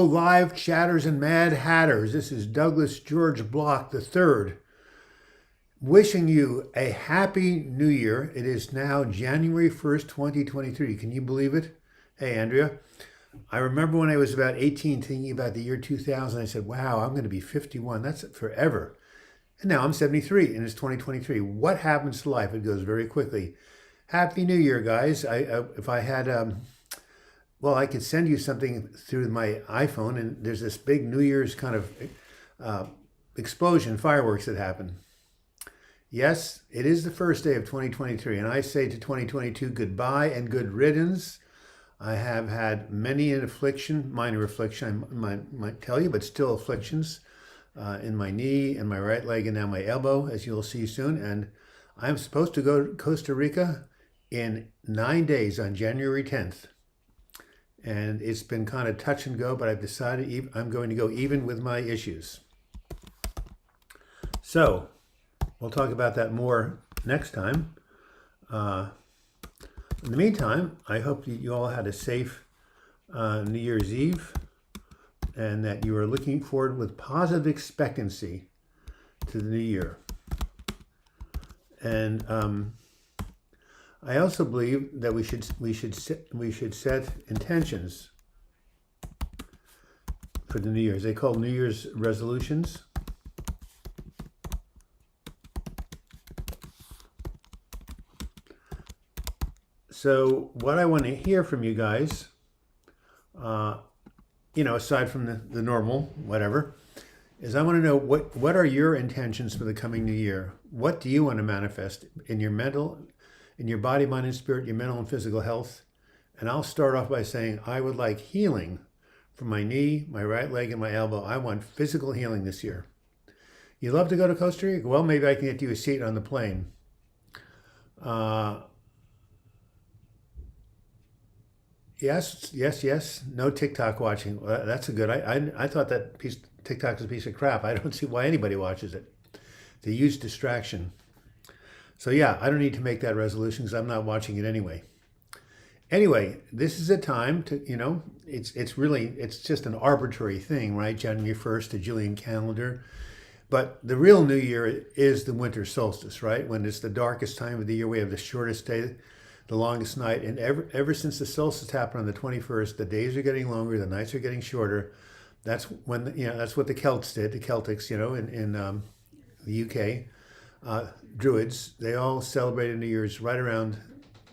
Hello, live chatters and mad hatters. This is Douglas George Bloch III, wishing you a happy new year. It is now January 1st, 2023. Can you believe it? Hey, Andrea. I remember when I was about 18 thinking about the year 2000. I said, wow, I'm going to be 51. That's forever. And now I'm 73 and it's 2023. What happens to life? It goes very quickly. Happy New Year, guys. If I had... Well, I could send you something through my iPhone, and there's this big New Year's kind of explosion, fireworks that happen. Yes, it is the first day of 2023, and I say to 2022, goodbye and good riddance. I have had many an affliction, minor affliction, I might tell you, but still afflictions in my knee and my right leg and now my elbow, as you'll see soon. And I'm supposed to go to Costa Rica in 9 days on January 10th. And it's been kind of touch and go, but I've decided I'm going to go even with my issues. So we'll talk about that more next time. In the meantime, I hope that you all had a safe New Year's Eve and that you are looking forward with positive expectancy to the new year. And I also believe that we should set intentions for the New Year's. They call New Year's resolutions. So what I want to hear from you guys, aside from the normal, whatever, is I want to know what are your intentions for the coming new year? What do you want to manifest in your body, mind, and spirit, your mental and physical health? And I'll start off by saying I would like healing from my knee, my right leg, and my elbow. I want physical healing this year. You love to go to Costa Rica? Well, maybe I can get you a seat on the plane. Yes. No TikTok watching. Well, that's a good. I thought that TikTok is a piece of crap. I don't see why anybody watches it. It's a huge distraction. So yeah, I don't need to make that resolution because I'm not watching it anyway. Anyway, this is a time to, it's just an arbitrary thing, right? January 1st, the Julian calendar. But the real new year is the winter solstice, right? When it's the darkest time of the year, we have the shortest day, the longest night. And ever since the solstice happened on the 21st, the days are getting longer, the nights are getting shorter. That's when, that's what the Celts did, the Celtics, in the UK. Druids, they all celebrated New Year's right around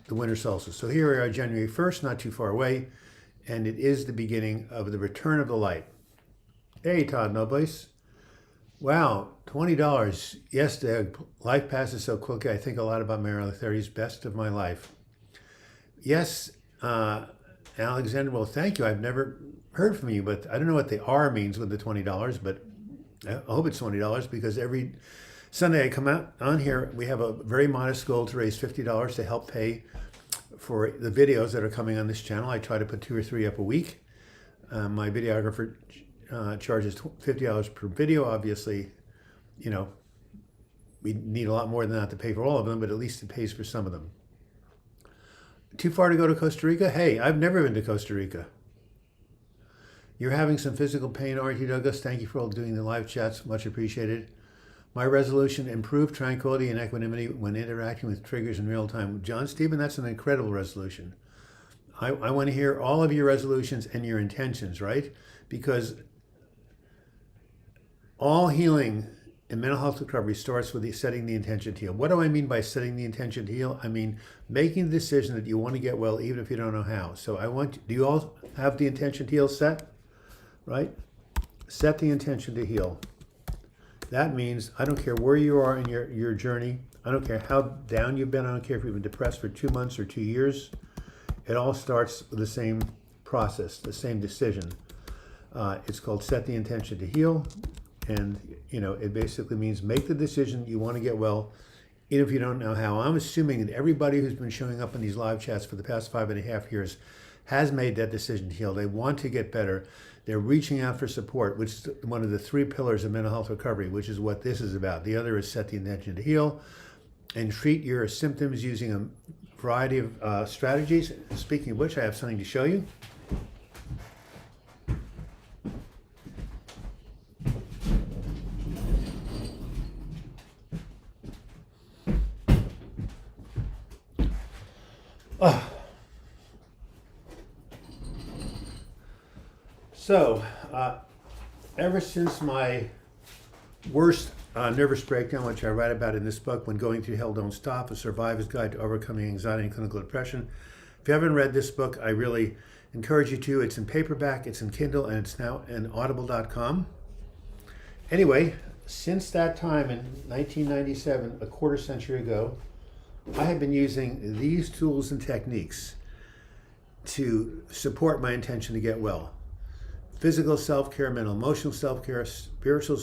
the winter solstice. So here we are, January 1st, not too far away, and it is the beginning of the return of the light. Hey, Todd Nobles. Wow, $20. Yes, Doug, life passes so quickly. I think a lot about my early 30s, best of my life. Yes, Alexander, well, thank you. I've never heard from you, but I don't know what the R means with the $20, but I hope it's $20 because every Sunday I come out on here, we have a very modest goal to raise $50 to help pay for the videos that are coming on this channel. I try to put 2 or 3 up a week. My videographer charges $50 per video. Obviously, we need a lot more than that to pay for all of them, but at least it pays for some of them. Too far to go to Costa Rica? Hey, I've never been to Costa Rica. You're having some physical pain, aren't you, Douglas? Thank you for all doing the live chats. Much appreciated. My resolution, improve tranquility and equanimity when interacting with triggers in real time. John Stephen, that's an incredible resolution. I want to hear all of your resolutions and your intentions, right? Because all healing and mental health recovery starts with setting the intention to heal. What do I mean by setting the intention to heal? I mean making the decision that you want to get well even if you don't know how. So do you all have the intention to heal set? Right? Set the intention to heal. That means I don't care where you are in your journey. I don't care how down you've been. I don't care if you've been depressed for 2 months or 2 years. It all starts with the same process, the same decision. It's called set the intention to heal. And, it basically means make the decision you want to get well, even if you don't know how. I'm assuming that everybody who's been showing up in these live chats for the past 5.5 years has made that decision to heal. They want to get better. They're reaching out for support, which is one of the 3 pillars of mental health recovery, which is what this is about. The other is set the intention to heal and treat your symptoms using a variety of strategies. Speaking of which, I have something to show you. So, ever since my worst nervous breakdown, which I write about in this book, When Going Through Hell Don't Stop, A Survivor's Guide to Overcoming Anxiety and Clinical Depression. If you haven't read this book, I really encourage you to. It's in paperback, it's in Kindle, and it's now in audible.com. Anyway, since that time in 1997, a quarter century ago, I have been using these tools and techniques to support my intention to get well. Physical self-care, mental emotional self-care, spiritual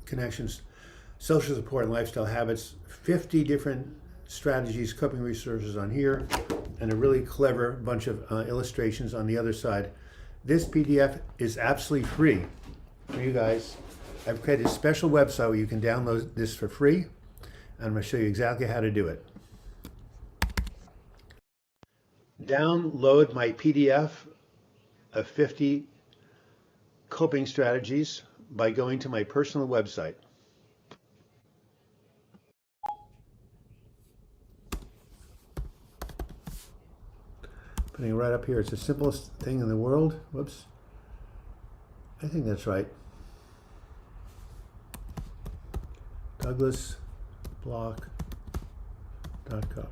connections, social support, and lifestyle habits. 50 different strategies, coping resources on here, and a really clever bunch of illustrations on the other side. This PDF is absolutely free for you guys. I've created a special website where you can download this for free, and I'm going to show you exactly how to do it. Download my PDF of 50 coping strategies by going to my personal website. Putting it right up here. It's the simplest thing in the world. Whoops. I think that's right. DouglasBloch.com.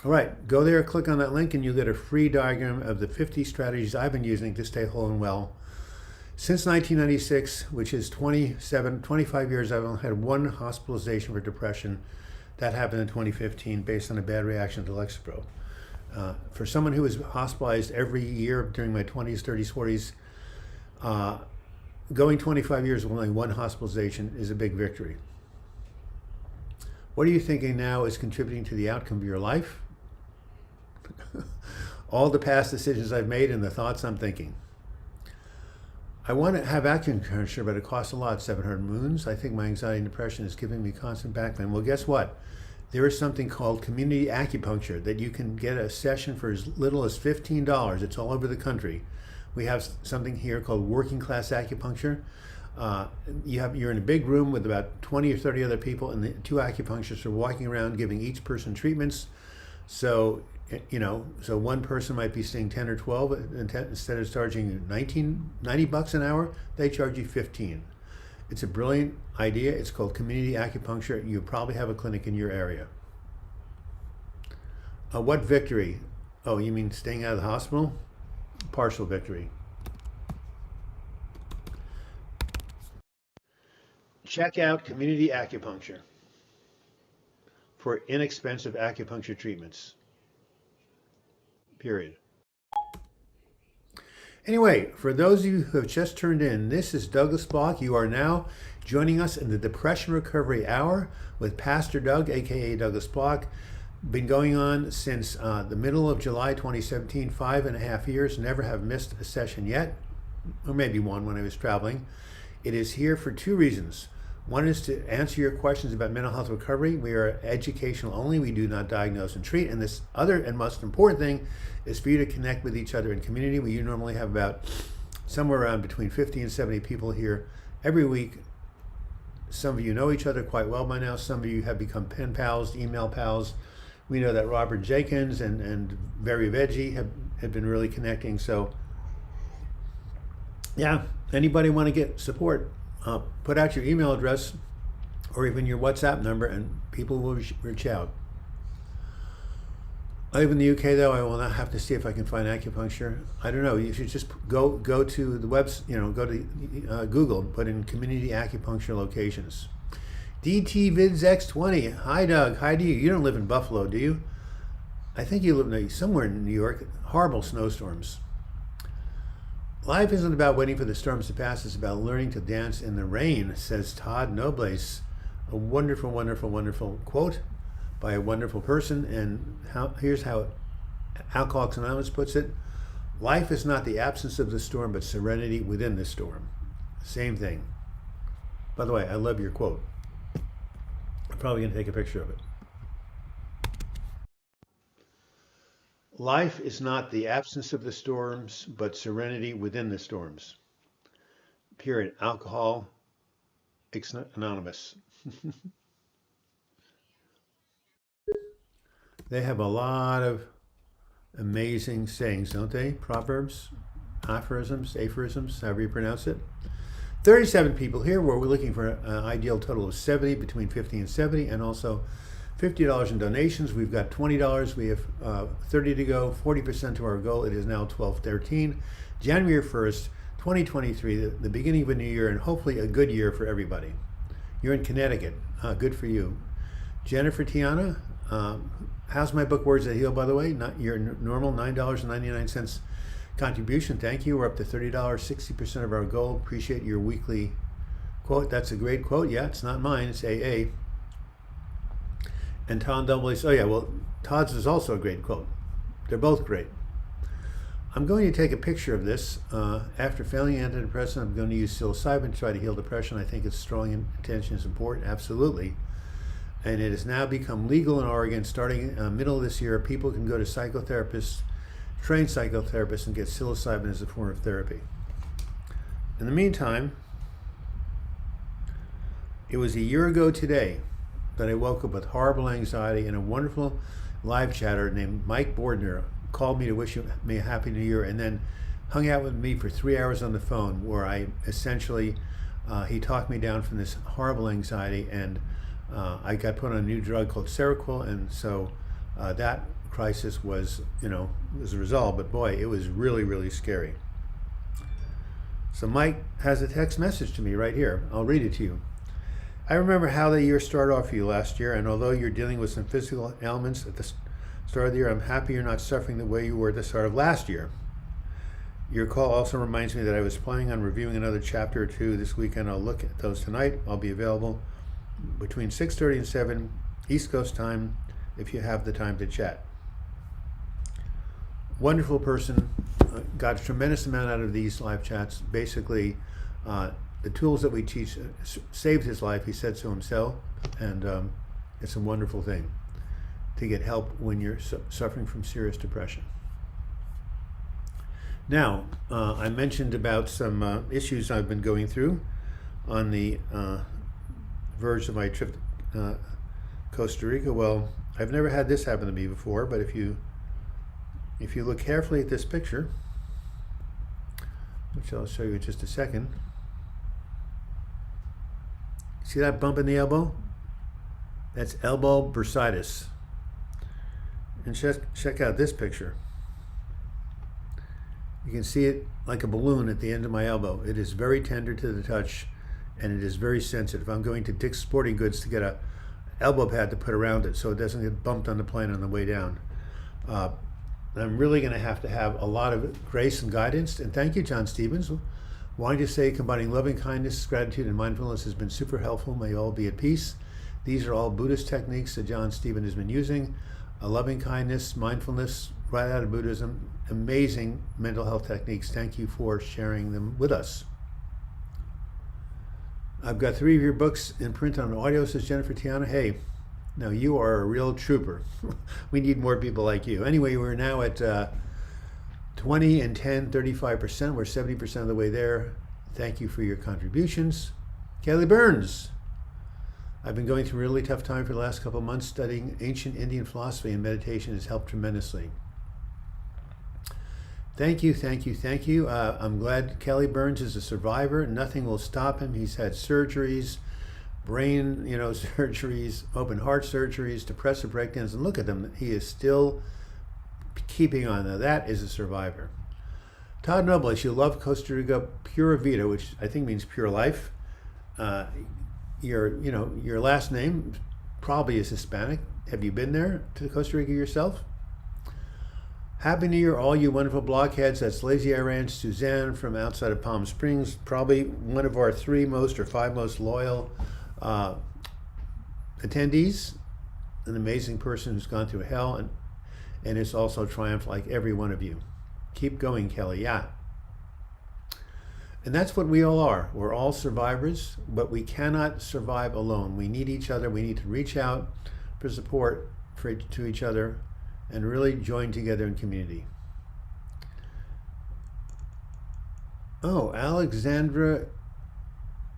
All right, go there, click on that link, and you'll get a free diagram of the 50 strategies I've been using to stay whole and well. Since 1996, which is 25 years, I've only had one hospitalization for depression. That happened in 2015 based on a bad reaction to Lexapro. For someone who was hospitalized every year during my 20s, 30s, 40s, going 25 years with only one hospitalization is a big victory. What are you thinking now is contributing to the outcome of your life? All the past decisions I've made and the thoughts I'm thinking. I want to have acupuncture, but it costs a lot, 700 moons. I think my anxiety and depression is giving me constant backpain. Well, guess what? There is something called community acupuncture that you can get a session for as little as $15. It's all over the country. We have something here called working class acupuncture. You're in a big room with about 20 or 30 other people, and the two acupuncturists are walking around giving each person treatments. So, so one person might be seeing 10 or 12, instead of charging $90 an hour, they charge you 15. It's a brilliant idea. It's called community acupuncture. You probably have a clinic in your area. What victory? Oh, you mean staying out of the hospital? Partial victory. Check out community acupuncture for inexpensive acupuncture treatments. Period. Anyway, for those of you who have just turned in, this is Douglas Bloch. You are now joining us in the Depression Recovery Hour with Pastor Doug, aka Douglas Bloch. Been going on since the middle of July 2017, 5.5 years, never have missed a session yet, or maybe one when I was traveling. It is here for two reasons. One is to answer your questions about mental health recovery. We are educational only. We do not diagnose and treat. And this other and most important thing is for you to connect with each other in community. We normally have about somewhere around between 50 and 70 people here every week. Some of you know each other quite well by now. Some of you have become pen pals, email pals. We know that Robert Jenkins and Very Veggie have been really connecting. So yeah, anybody want to get support, put out your email address or even your WhatsApp number and people will reach out. I live in the UK though. I will not have to see if I can find acupuncture. I don't know. You should just go to the web, go to Google, put in community acupuncture locations. DT Vids X20. Hi Doug. Hi to you. You don't live in Buffalo, do you? I think you live somewhere in New York. Horrible snowstorms. Life isn't about waiting for the storms to pass. It's about learning to dance in the rain, says Todd Nobles. A wonderful, wonderful, wonderful quote by a wonderful person. And here's how Alcoholics Anonymous puts it. Life is not the absence of the storm, but serenity within the storm. Same thing. By the way, I love your quote. I'm probably going to take a picture of it. Life is not the absence of the storms, but serenity within the storms. Period. Alcoholics Anonymous. They have a lot of amazing sayings, don't they? Proverbs, aphorisms, however you pronounce it. 37 people here. We're looking for an ideal total of 70, between 50 and 70, and also $50 in donations. We've got $20. We have 30 to go, 40% to our goal. It is now 12/13, January 1st, 2023, the beginning of a new year, and hopefully a good year for everybody. You're in Connecticut. Good for you. Jennifer Tiana, how's my book Words That Heal, by the way? Not your normal $9.99 contribution. Thank you. We're up to $30, 60% of our goal. Appreciate your weekly quote. That's a great quote. Yeah, it's not mine. It's AA. And Tom Double's, oh yeah, well, Todd's is also a great quote. They're both great. I'm going to take a picture of this. After failing antidepressant, I'm going to use psilocybin to try to heal depression. I think its strong intention is important. Absolutely. And it has now become legal in Oregon. Starting middle of this year, people can go to psychotherapists, trained psychotherapists, and get psilocybin as a form of therapy. In the meantime, it was a year ago today that I woke up with horrible anxiety, and a wonderful live chatter named Mike Bordner called me to wish me a happy new year, and then hung out with me for 3 hours on the phone, where I essentially, he talked me down from this horrible anxiety, and I got put on a new drug called Seroquel, and so that crisis was, was resolved, but boy, it was really, really scary. So Mike has a text message to me right here. I'll read it to you. I remember how the year started off for you last year, and although you're dealing with some physical ailments at the start of the year, I'm happy you're not suffering the way you were at the start of last year. Your call also reminds me that I was planning on reviewing another chapter or two this weekend. I'll look at those tonight. I'll be available between 6:30 and 7 East Coast time if you have the time to chat. Wonderful person. Got a tremendous amount out of these live chats. Basically, the tools that we teach saved his life. He said so himself, and it's a wonderful thing to get help when you're suffering from serious depression. Now, I mentioned about some issues I've been going through on the verge of my trip to Costa Rica. Well, I've never had this happen to me before, but if you look carefully at this picture, which I'll show you in just a second, see that bump in the elbow? That's elbow bursitis. And check out this picture. You can see it like a balloon at the end of my elbow. It is very tender to the touch, and it is very sensitive. I'm going to Dick's Sporting Goods to get a elbow pad to put around it so it doesn't get bumped on the plane on the way down. I'm really going to have a lot of grace and guidance. And thank you, John Stevens. Wanting to say combining loving kindness, gratitude, and mindfulness has been super helpful. May you all be at peace. These are all Buddhist techniques that John Stevens has been using. Loving kindness, mindfulness, right out of Buddhism. Amazing mental health techniques. Thank you for sharing them with us. I've got 3 of your books in print on audio, says Jennifer Tiana. Hey, now you are a real trooper. We need more people like you. Anyway, we're now at 20 and 10, 35%. We're 70% of the way there. Thank you for your contributions. Kelly Burns. I've been going through a really tough time for the last couple of months. Studying ancient Indian philosophy and meditation has helped tremendously. Thank you, thank you, thank you. I'm glad Kelly Burns is a survivor. Nothing will stop him. He's had surgeries, brain, surgeries, open heart surgeries, depressive breakdowns, and look at them. He is still keeping on. Now that is a survivor. Todd Nobles, you love Costa Rica Pura Vida, which I think means pure life. Your last name probably is Hispanic. Have you been there to Costa Rica yourself? Happy New Year, all you wonderful blockheads. That's Lazy Eye Ranch Suzanne from outside of Palm Springs, probably one of our 3 most or 5 most loyal attendees. An amazing person who's gone through hell and it's also triumphed like every one of you. Keep going, Kelly. Yeah. And that's what we all are. We're all survivors, but we cannot survive alone. We need each other. We need to reach out for support to each other and really join together in community. Oh, Alexandra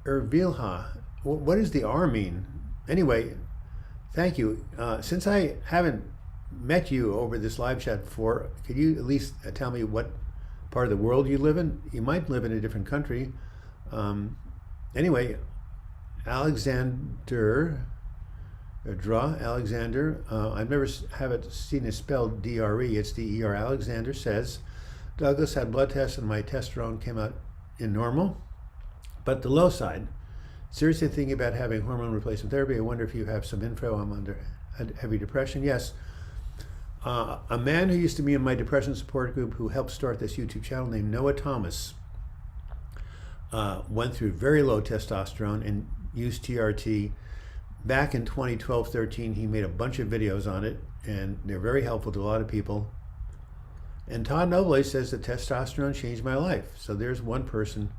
Ervilha. What does the R mean? Anyway, thank you. Since I haven't met you over this live chat before. Could you at least tell me what part of the world you live in? You might live in a different country. Anyway, Alexander, I've never seen it spelled D-R-E, it's D-E-R. Alexander says, Douglas had blood tests and my testosterone came out in normal, but the low side. Seriously thinking about having hormone replacement therapy. I wonder if you have some info. I'm under heavy depression. Yes. A man who used to be in my depression support group who helped start this YouTube channel named Noah Thomas went through very low testosterone and used TRT. Back in 2012-13, he made a bunch of videos on it, and they're very helpful to a lot of people. And Todd Noble says that testosterone changed my life. So there's one person.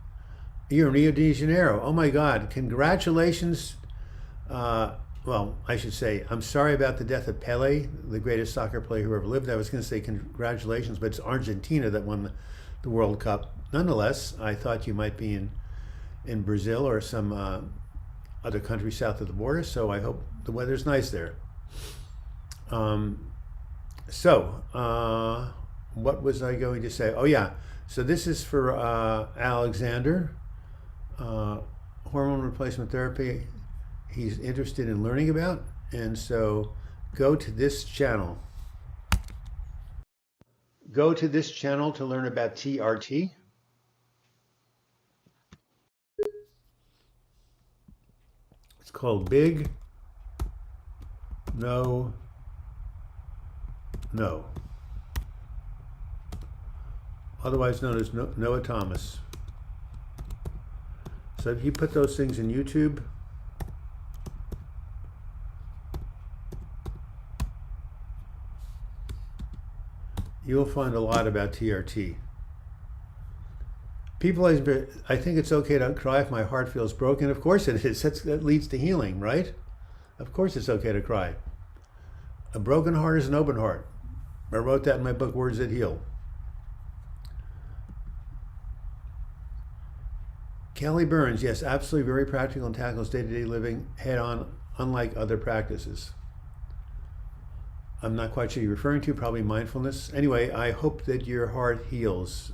You're in Rio de Janeiro. Oh my God, congratulations. Well, I should say, I'm sorry about the death of Pele, the greatest soccer player who ever lived. I was going to say congratulations, but it's Argentina that won the World Cup. Nonetheless, I thought you might be in Brazil or some other country south of the border, so I hope the weather's nice there. What was I going to say? Oh yeah, so this is for Alexander, hormone replacement therapy he's interested in learning about, and so go to this channel. Go to this channel to learn about TRT. It's called Big No. Otherwise known as Noah Thomas. So if you put those things in YouTube, you'll find a lot about TRT. People, I think it's okay to cry if my heart feels broken. Of course it is. That leads to healing, right? Of course it's okay to cry. A broken heart is an open heart. I wrote that in my book, Words That Heal. Kelly Burns, yes, absolutely very practical and tackles day-to-day living head on, unlike other practices. I'm not quite sure you're referring to, probably mindfulness. Anyway, I hope that your heart heals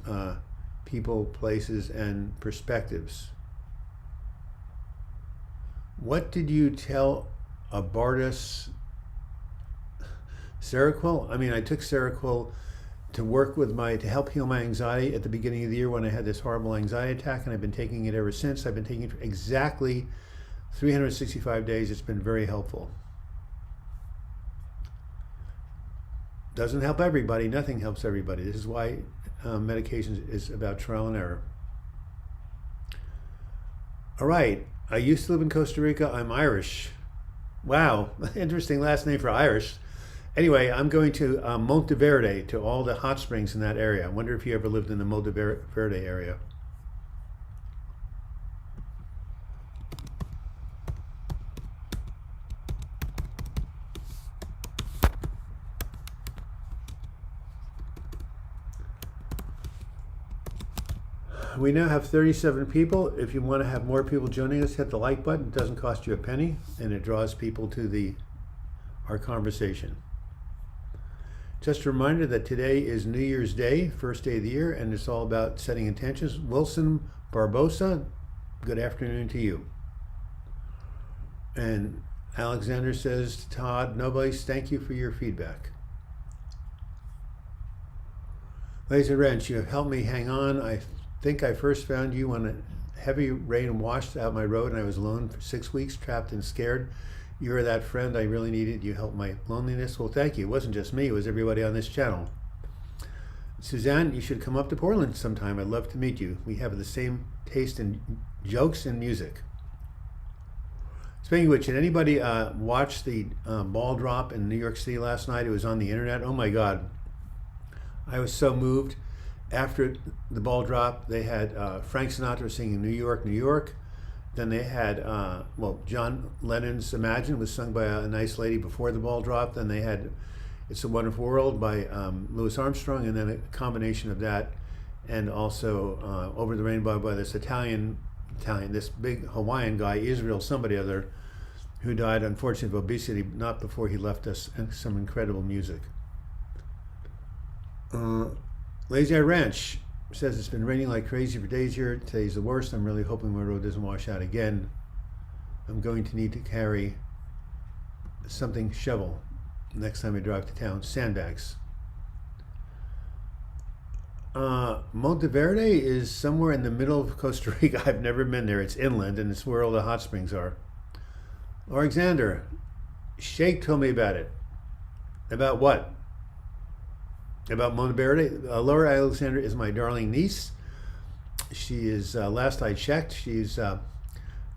people, places, and perspectives. What did you tell Abartus Seroquel? I mean, I took Seroquel to help heal my anxiety at the beginning of the year when I had this horrible anxiety attack, and I've been taking it ever since. I've been taking it for exactly 365 days. It's been very helpful. Doesn't help everybody. Nothing helps everybody. This is why medication is about trial and error. All right. I used to live in Costa Rica. I'm Irish. Wow. Interesting last name for Irish. Anyway, I'm going to Monteverde, to all the hot springs in that area. I wonder if you ever lived in the Monteverde area. We now have 37 people. If you want to have more people joining us, hit the like button. It doesn't cost you a penny, and it draws people to our conversation. Just a reminder that today is New Year's Day, first day of the year, and it's all about setting intentions. Wilson Barbosa, good afternoon to you. And Alexander says, Todd Nobody's, thank you for your feedback. Laser Wrench, you have helped me hang on. I think I first found you when a heavy rain washed out my road and I was alone for 6 weeks, trapped and scared. You were that friend I really needed. You helped my loneliness. Well, thank you. It wasn't just me. It was everybody on this channel. Suzanne, you should come up to Portland sometime. I'd love to meet you. We have the same taste in jokes and music. Speaking of which, did anybody watch the ball drop in New York City last night? It was on the internet. Oh my God. I was so moved. After the ball drop, they had Frank Sinatra singing New York, New York. Then they had, John Lennon's Imagine was sung by a nice lady before the ball dropped. Then they had It's a Wonderful World by Louis Armstrong, and then a combination of that, and also Over the Rainbow by this this big Hawaiian guy, Israel somebody other. who died, unfortunately, of obesity, not before he left us some incredible music. Lazy Eye Ranch says it's been raining like crazy for days here. Today's the worst. I'm really hoping my road doesn't wash out again. I'm going to need to carry something shovel next time I drive to town. Sandbags. Monteverde is somewhere in the middle of Costa Rica. I've never been there. It's inland, and it's where all the hot springs are. Alexander, Sheikh told me about it. About what? About Monteverde. Laura Alexander is my darling niece. She is, last I checked, she's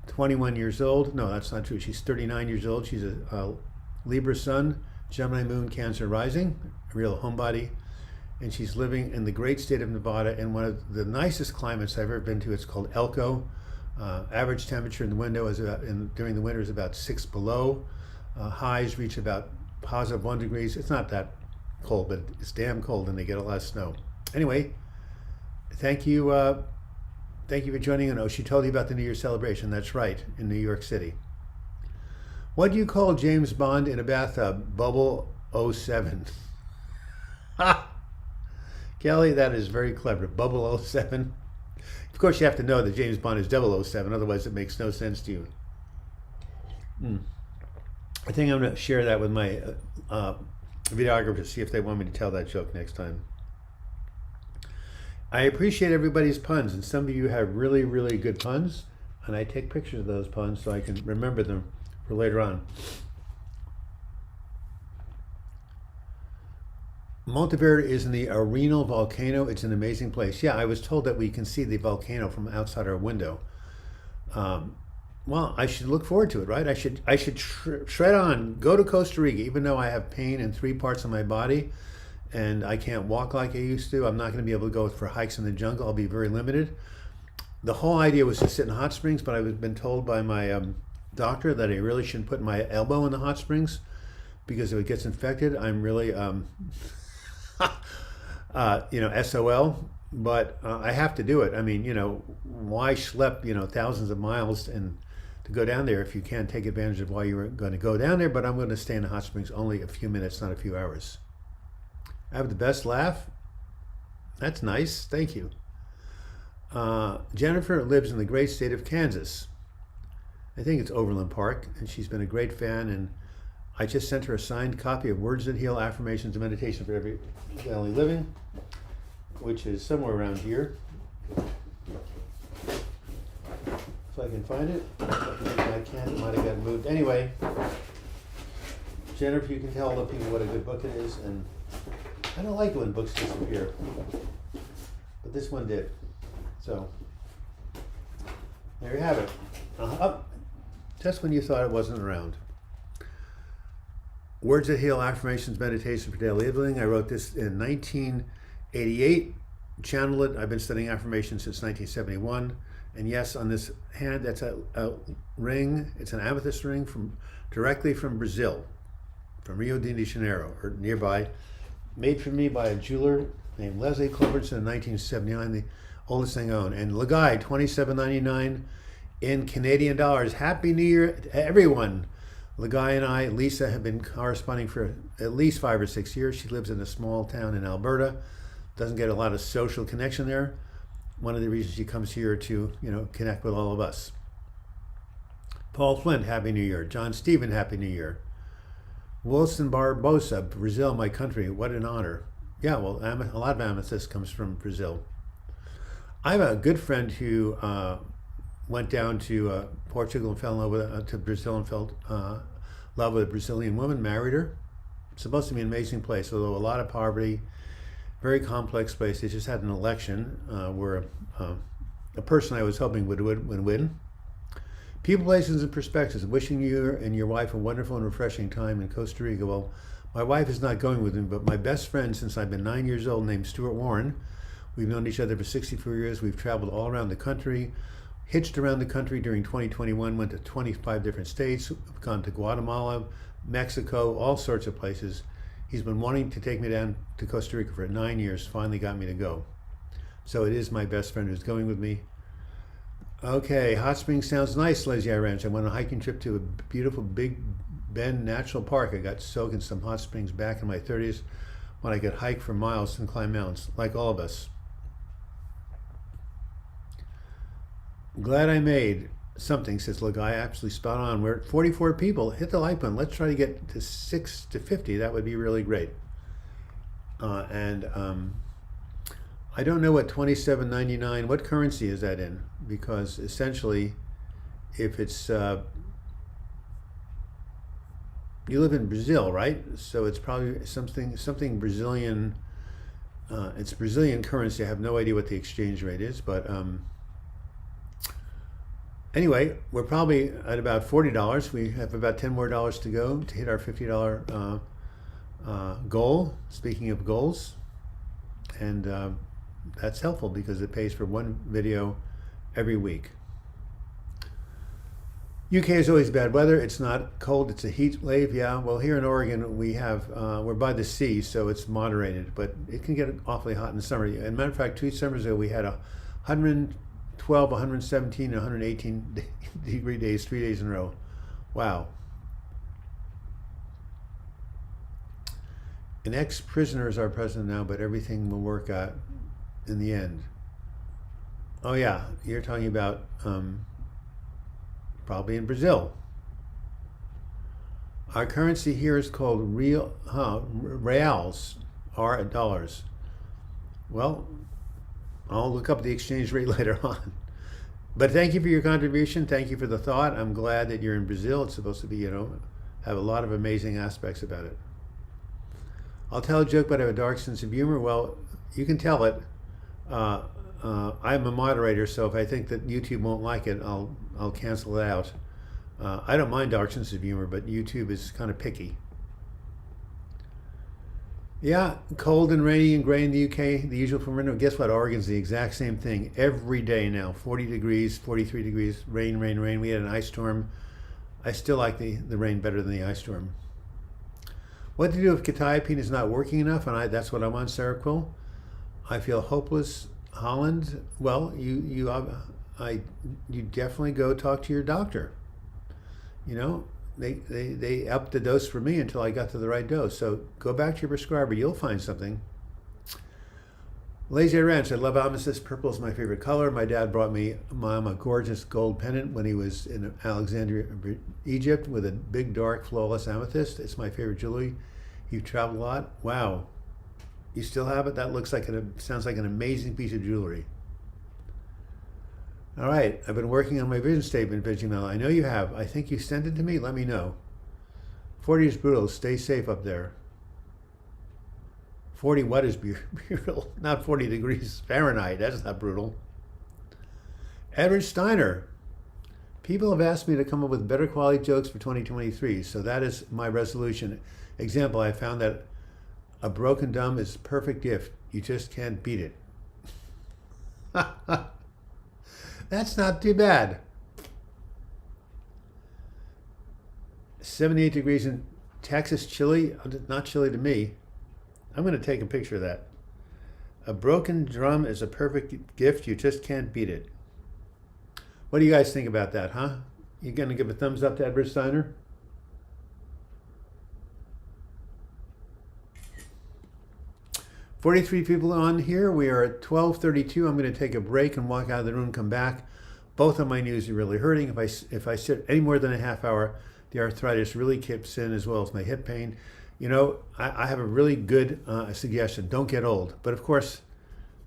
21 years old. No, that's not true. She's 39 years old. She's a Libra sun, Gemini moon, Cancer rising, a real homebody. And she's living in the great state of Nevada in one of the nicest climates I've ever been to. It's called Elko. Average temperature in the window is during the winter is about 6 below. Highs reach about positive 1 degrees. It's not that cold, but it's damn cold, and they get a lot of snow. Anyway, thank you for joining in. Oh, she told you about the New Year's celebration. That's right, in New York City. What do you call James Bond in a bathtub? Bubble 07. Ha! Kelly, that is very clever. Bubble 07. Of course, you have to know that James Bond is 007, otherwise it makes no sense to you. I think I'm going to share that with my videographer to see if they want me to tell that joke next time. I appreciate everybody's puns, and some of you have really, really good puns, and I take pictures of those puns so I can remember them for later on. Monteverde is in the Arenal volcano. It's an amazing place. Yeah, I was told that we can see the volcano from outside our window. Well, I should look forward to it, right? I should shred on, go to Costa Rica, even though I have pain in 3 parts of my body and I can't walk like I used to. I'm not going to be able to go for hikes in the jungle. I'll be very limited. The whole idea was to sit in hot springs, but I've been told by my doctor that I really shouldn't put my elbow in the hot springs because if it gets infected, I'm really, SOL. But I have to do it. I mean, why schlep, thousands of miles and to go down there if you can't take advantage of why you were going to go down there? But I'm going to stay in the hot springs only a few minutes, not a few hours. I have the best laugh. That's nice. Thank you. Jennifer lives in the great state of Kansas. I think it's Overland Park, and she's been a great fan. And I just sent her a signed copy of Words That Heal, Affirmations and Meditation for Every Daily Living, which is somewhere around here. If I can find it. I can't, it might have gotten moved. Anyway, Jennifer, you can tell the people what a good book it is, and I don't like it when books disappear, but this one did. So, there you have it. Just when you thought it wasn't around. Words That Heal, Affirmations, Meditation for Daily Living. I wrote this in 1988. Channel it. I've been studying affirmations since 1971. And yes, on this hand, that's a ring. It's an amethyst ring directly from Brazil, from Rio de Janeiro, or nearby. Made for me by a jeweler named Leslie Culbertson in 1979, the oldest thing owned. And Lagai, $27.99 in Canadian dollars. Happy New Year to everyone. Lagai and I, Lisa, have been corresponding for at least 5 or 6 years. She lives in a small town in Alberta. Doesn't get a lot of social connection there. One of the reasons she comes here to, connect with all of us. Paul Flint, Happy New Year. John Stephen, Happy New Year. Wilson Barbosa, Brazil, my country. What an honor. Yeah, well, a lot of amethyst comes from Brazil. I have a good friend who went down to Portugal and fell in love with, to Brazil and fell in love with a Brazilian woman, married her. It's supposed to be an amazing place, although a lot of poverty, very complex place. They just had an election where a person I was hoping would win. People, places, and perspectives. Wishing you and your wife a wonderful and refreshing time in Costa Rica. Well, my wife is not going with me, but my best friend since I've been 9 years old, named Stuart Warren. We've known each other for 64 years. We've traveled all around the country, hitched around the country during 2021, went to 25 different states, gone to Guatemala, Mexico, all sorts of places. He's been wanting to take me down to Costa Rica for 9 years, finally got me to go. So it is my best friend who's going with me. Okay, hot springs sounds nice, Lazy Eye Ranch. I went on a hiking trip to a beautiful Big Bend National Park. I got soaked in some hot springs back in my 30s when I could hike for miles and climb mountains, like all of us. Glad I made something, says Lagai. Absolutely spot on. We're at 44 people. Hit the like button. Let's try to get to 6 to 50. That would be really great. And I don't know what $27.99, what currency is that in? Because essentially, if it's, you live in Brazil, right? So it's probably something Brazilian, it's Brazilian currency. I have no idea what the exchange rate is, but anyway, we're probably at about $40. We have about 10 more dollars to go to hit our $50 goal, speaking of goals. And that's helpful because it pays for one video every week. UK is always bad weather. It's not cold, it's a heat wave. Yeah, well, here in Oregon, we have, we're by the sea, so it's moderated, but it can get awfully hot in the summer. As a matter of fact, 2 summers ago, we had 112, 117, and 118 degree days, 3 days in a row. Wow. An ex-prisoner is our president now, but everything will work out in the end. Oh yeah, you're talking about probably in Brazil. Our currency here is called reals, are dollars. Well, I'll look up the exchange rate later on. But thank you for your contribution. Thank you for the thought. I'm glad that you're in Brazil. It's supposed to be, have a lot of amazing aspects about it. I'll tell a joke, but I have a dark sense of humor. Well, you can tell it. I'm a moderator, so if I think that YouTube won't like it, I'll cancel it out. I don't mind dark sense of humor, but YouTube is kind of picky. Yeah, cold and rainy and gray in the UK, the usual for winter. Guess what? Oregon's the exact same thing every day now. 40 degrees, 43 degrees, rain, rain, rain. We had an ice storm. I still like the rain better than the ice storm. What to do if quetiapine is not working enough? And that's what I'm on, Sarah Quill. I feel hopeless. Holland, well, you definitely go talk to your doctor. They upped the dose for me until I got to the right dose. So go back to your prescriber. You'll find something. Lazy Ranch. I love amethyst. Purple is my favorite color. My dad brought me Mom a gorgeous gold pendant when he was in Alexandria, Egypt, with a big, dark, flawless amethyst. It's my favorite jewelry. You've traveled a lot. Wow. You still have it? That sounds like an amazing piece of jewelry. All right. I've been working on my vision statement, Vigimel. I know you have. I think you sent it to me. Let me know. 40 is brutal. Stay safe up there. 40 what is brutal? Not 40 degrees Fahrenheit. That's not brutal. Edward Steiner. People have asked me to come up with better quality jokes for 2023, so that is my resolution. Example, I found that a broken dumb is a perfect gift. You just can't beat it. That's not too bad. 78 degrees in Texas, chilly. Not chilly to me. I'm going to take a picture of that. A broken drum is a perfect gift. You just can't beat it. What do you guys think about that, huh? You going to give a thumbs up to Edward Steiner? "43 people on here. We are at 12:32. I'm going to take a break and walk out of the room, come back. Both of my knees are really hurting. If I sit any more than a half hour, the arthritis really kicks in, as well as my hip pain. I have a really good suggestion. Don't get old. But of course,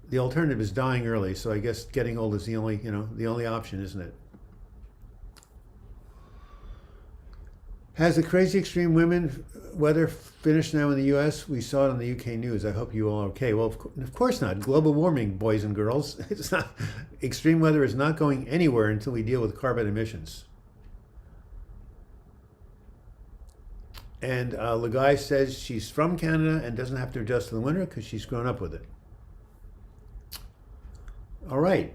the alternative is dying early. So I guess getting old is the only option, isn't it? Has the crazy extreme weather finished now in the U.S.? We saw it on the UK news. I hope you all are okay. Well, of course not. Global warming, boys and girls. It's not. Extreme weather is not going anywhere until we deal with carbon emissions. And Lagai says she's from Canada and doesn't have to adjust to the winter because she's grown up with it. All right.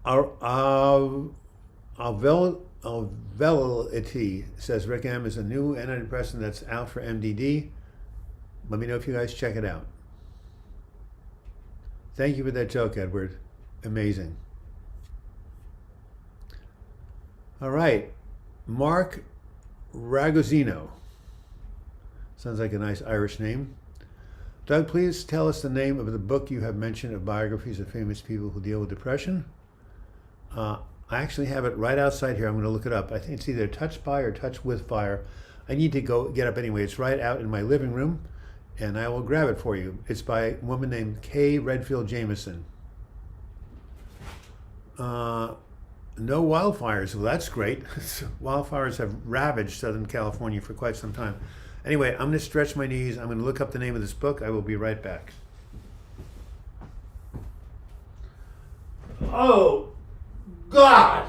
Alvelity says Rick M is a new antidepressant that's out for MDD. Let me know if you guys check it out. Thank you for that joke, Edward. Amazing. All right. Mark Ragosino. Sounds like a nice Irish name. Doug, please tell us the name of the book you have mentioned of biographies of famous people who deal with depression. I actually have it right outside here. I'm going to look it up. I think it's either Touched by or Touched with Fire. I need to go get up anyway. It's right out in my living room, and I will grab it for you. It's by a woman named Kay Redfield Jamison. No wildfires. Well, that's great. Wildfires have ravaged Southern California for quite some time. Anyway, I'm going to stretch my knees. I'm going to look up the name of this book. I will be right back. Oh, God!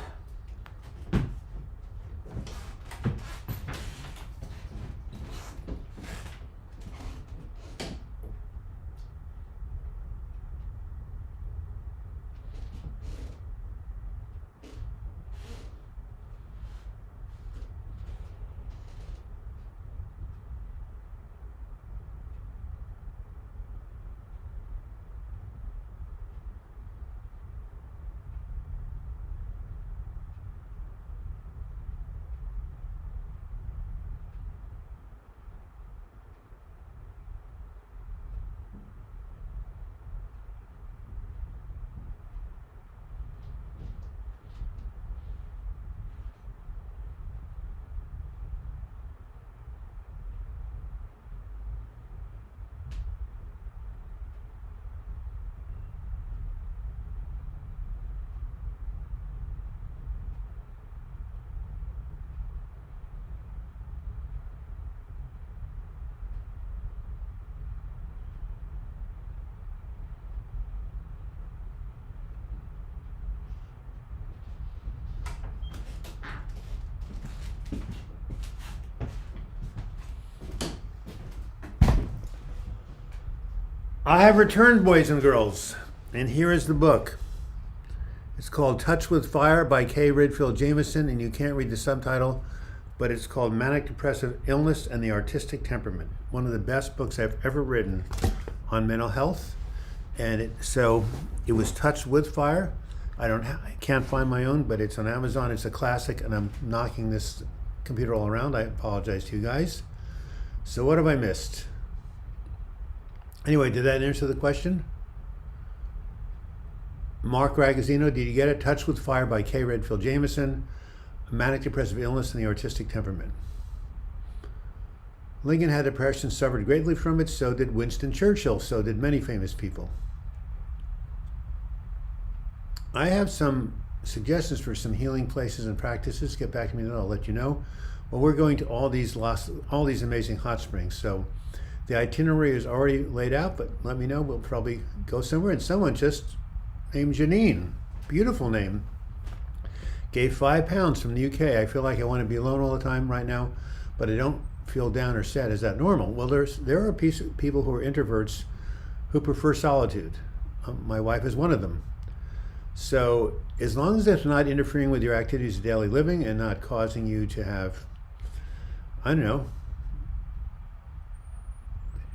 I have returned, boys and girls, and here is the book. It's called Touched with Fire by Kay Redfield Jamison, and you can't read the subtitle, but it's called Manic Depressive Illness and the Artistic Temperament. One of the best books I've ever written on mental health, and it was Touched with Fire. I can't find my own, but it's on Amazon. It's a classic, and I'm knocking this computer all around. I apologize to you guys. So what have I missed? Anyway, did that answer the question? Mark Ragosino, did you get it? Touched with Fire by Kay Redfield Jamison, Manic Depressive Illness and the Artistic Temperament. Lincoln had depression, suffered greatly from it. So did Winston Churchill. So did many famous people. I have some suggestions for some healing places and practices. Get back to me and I'll let you know. Well, we're going to all these amazing hot springs. So the itinerary is already laid out, but let me know. We'll probably go somewhere. And someone just named Janine, beautiful name, gave £5 from the UK. I feel like I want to be alone all the time right now, but I don't feel down or sad. Is that normal? Well, there are people who are introverts who prefer solitude. My wife is one of them. So as long as it's not interfering with your activities of daily living and not causing you to have, I don't know,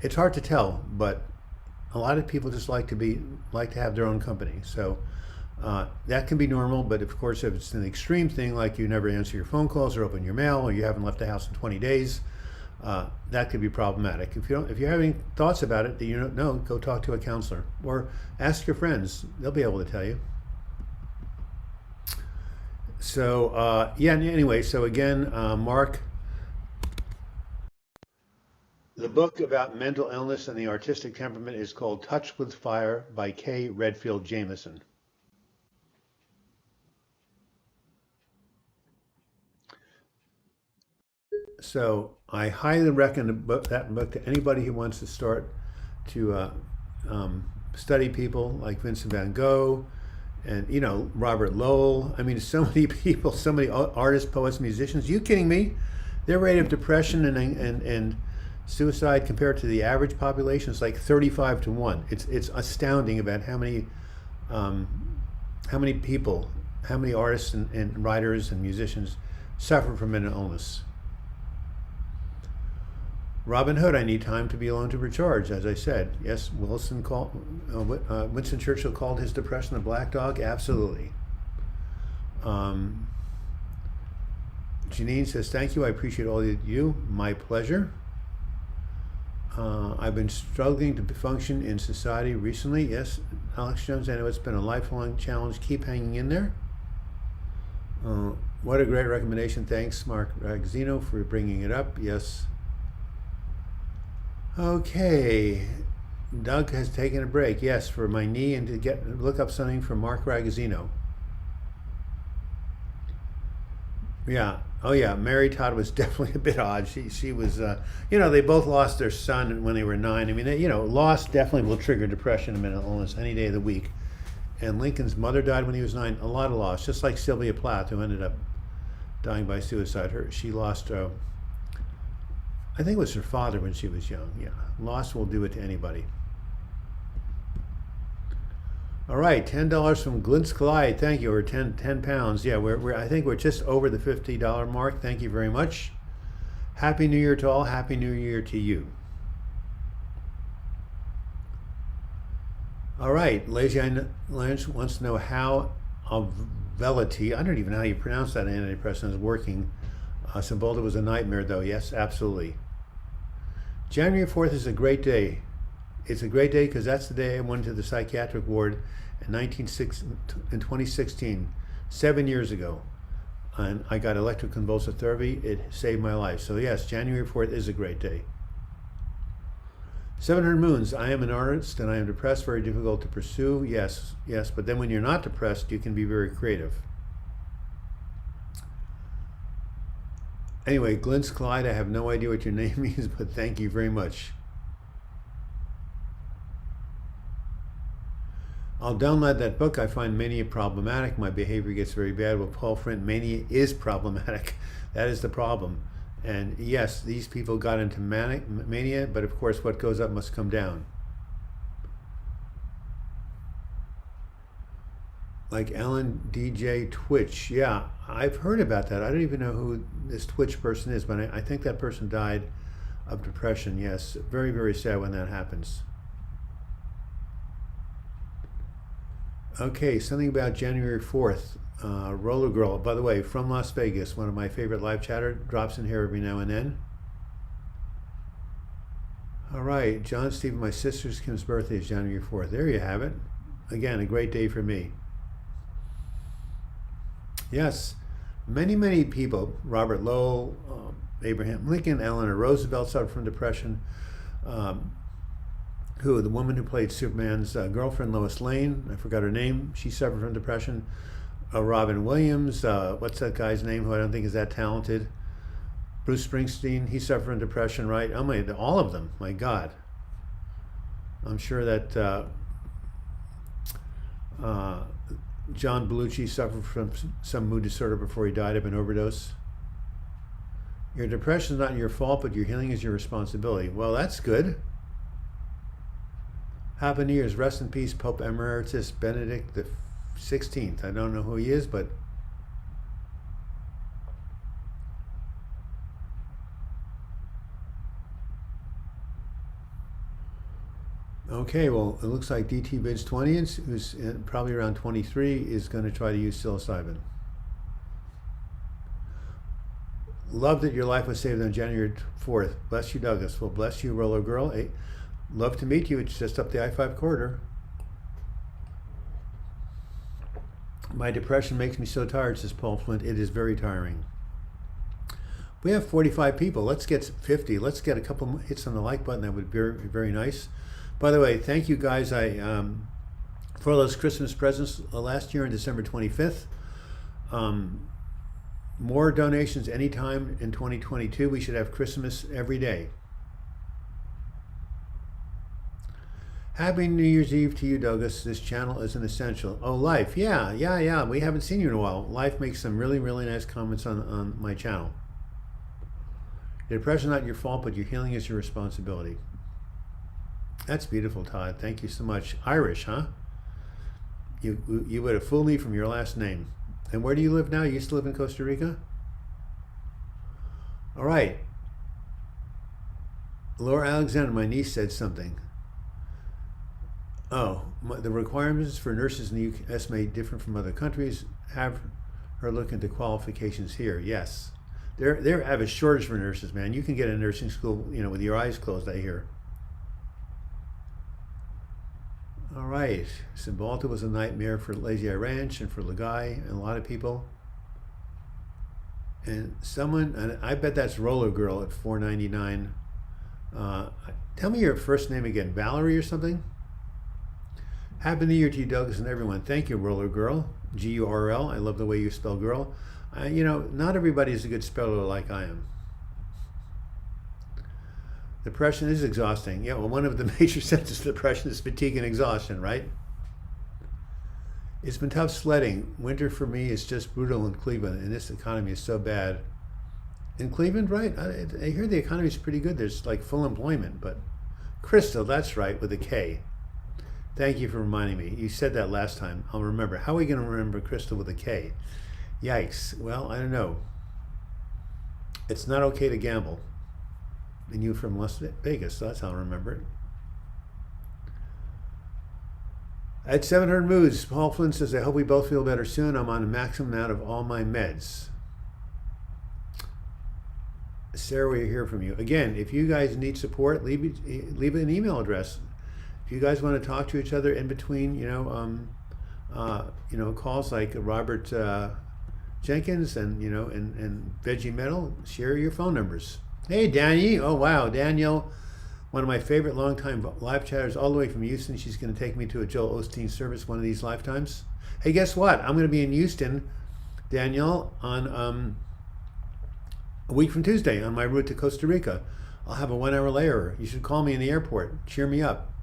it's hard to tell, but a lot of people just like to have their own company. So that can be normal, but of course, if it's an extreme thing, like you never answer your phone calls or open your mail, or you haven't left the house in 20 days, that could be problematic. If you're having thoughts about it that you don't know, go talk to a counselor or ask your friends. They'll be able to tell you. So yeah. Anyway, so again, Mark. The book about mental illness and the artistic temperament is called Touched with Fire by Kay Redfield Jamison. So I highly recommend that book to anybody who wants to start to study people like Vincent van Gogh and, Robert Lowell. I mean, so many people, so many artists, poets, musicians. You kidding me? Their rate of depression and suicide compared to the average population is like 35 to 1. It's astounding about how many people, how many artists and writers and musicians suffer from mental illness. Robin Hood, I need time to be alone to recharge, as I said. Yes, Winston Churchill called his depression a black dog. Absolutely. Janine says, thank you. I appreciate all that you do. My pleasure. I've been struggling to function in society recently. Yes, Alex Jones, I know it's been a lifelong challenge. Keep hanging in there. What a great recommendation. Thanks, Mark Ragazzino, for bringing it up. Yes. Okay. Doug has taken a break. Yes, for my knee and to look up something from Mark Ragazzino. Yeah. Oh yeah, Mary Todd was definitely a bit odd. She was, they both lost their son when they were 9. I mean, loss definitely will trigger depression and mental illness any day of the week. And Lincoln's mother died when he was 9. A lot of loss, just like Sylvia Plath, who ended up dying by suicide. She lost, I think it was her father when she was young. Yeah, loss will do it to anybody. All right, $10 from Glintz Clyde. Thank you, or 10 pounds. Yeah, I think we're just over the $50 mark. Thank you very much. Happy New Year to all. Happy New Year to you. All right, Lazy Lynch wants to know how Auvelity, I don't even know how you pronounce that antidepressant, is working. Cymbalta was a nightmare, though. Yes, absolutely. January 4th is a great day. It's a great day because that's the day I went to the psychiatric ward in 2016, 7 years ago. And I got electroconvulsive therapy. It saved my life. So yes, January 4th is a great day. 700 Moons. I am an artist and I am depressed, very difficult to pursue. Yes, but then when you're not depressed, you can be very creative. Anyway, Glintz Clyde, I have no idea what your name means, but thank you very much. I'll download that book. I find mania problematic. My behavior gets very bad. Well, Paul Flint, mania is problematic. That is the problem. And yes, these people got into mania, but of course what goes up must come down. Like Ellen DJ Twitch. Yeah, I've heard about that. I don't even know who this Twitch person is, but I think that person died of depression. Yes, very, very sad when that happens. Okay, something about January 4th. Roller Girl, by the way, from Las Vegas, one of my favorite live chatter, drops in here every now and then. All right, John Stephen, my sister's Kim's birthday is January 4th. There you have it. Again, a great day for me. Yes, many people, Robert Lowell, Abraham Lincoln, Eleanor Roosevelt suffered from depression. The woman who played Superman's girlfriend, Lois Lane, I forgot her name, she suffered from depression. Robin Williams, what's that guy's name who I don't think is that talented? Bruce Springsteen, he suffered from depression, right? Oh my, all of them, my God. I'm sure that John Belushi suffered from some mood disorder before he died of an overdose. Your depression is not your fault, but your healing is your responsibility. Well, that's good. Happy New Year's. Rest in peace, Pope Emeritus Benedict the 16th. I don't know who he is, but okay, well, it looks like DT Bids 20, who's probably around 23, is going to try to use psilocybin. Love that your life was saved on January 4th. Bless you, Douglas. Well, bless you, Roller Girl. Hey, love to meet you. It's just up the I-5 corridor. My depression makes me so tired, says Paul Flint. It is very tiring. We have 45 people. Let's get 50. Let's get a couple hits on the like button. That would be very, very nice. By the way, thank you guys. For those Christmas presents last year on December 25th. More donations anytime in 2022. We should have Christmas every day. Happy New Year's Eve to you, Douglas. This channel is an essential. Oh, Life. Yeah. We haven't seen you in a while. Life makes some really, really nice comments on my channel. Your depression is not your fault, but your healing is your responsibility. That's beautiful, Todd. Thank you so much. Irish, huh? You would have fooled me from your last name. And where do you live now? You used to live in Costa Rica? All right. Laura Alexander, my niece, said something. Oh, the requirements for nurses in the US may differ from other countries. Have her look into qualifications here. Yes. They have a shortage for nurses, man. You can get a nursing school, with your eyes closed, I hear. All right. Cymbalta was a nightmare for Lazy Eye Ranch and for Lagai and a lot of people. And I bet that's Roller Girl at $4.99. Tell me your first name again. Valerie or something? Happy New Year to you, Douglas, and everyone. Thank you, Roller Girl. Gurl. I love the way you spell girl. Not everybody is a good speller like I am. Depression is exhausting. Yeah, well, one of the major symptoms of depression is fatigue and exhaustion, right? It's been tough sledding. Winter for me is just brutal in Cleveland, and this economy is so bad. In Cleveland, right? I hear the economy is pretty good. There's like full employment, but Crystal, that's right, with a K. Thank you for reminding me. You said that last time. I'll remember. How are we going to remember Crystal with a K? Yikes. Well, I don't know. It's not okay to gamble. And you from Las Vegas, so that's how I remember it. At 700 moods, Paul Flynn says, I hope we both feel better soon. I'm on the maximum out of all my meds. Sarah, we hear from you. Again, if you guys need support, leave an email address. If you guys want to talk to each other in between, calls like Robert Jenkins and Veggie Metal, share your phone numbers. Hey, Danny. Oh, wow. Danielle, one of my favorite longtime live chatters all the way from Houston. She's going to take me to a Joel Osteen service one of these lifetimes. Hey, guess what? I'm going to be in Houston, Danielle, on a week from Tuesday on my route to Costa Rica. I'll have a 1-hour layover. You should call me in the airport. Cheer me up.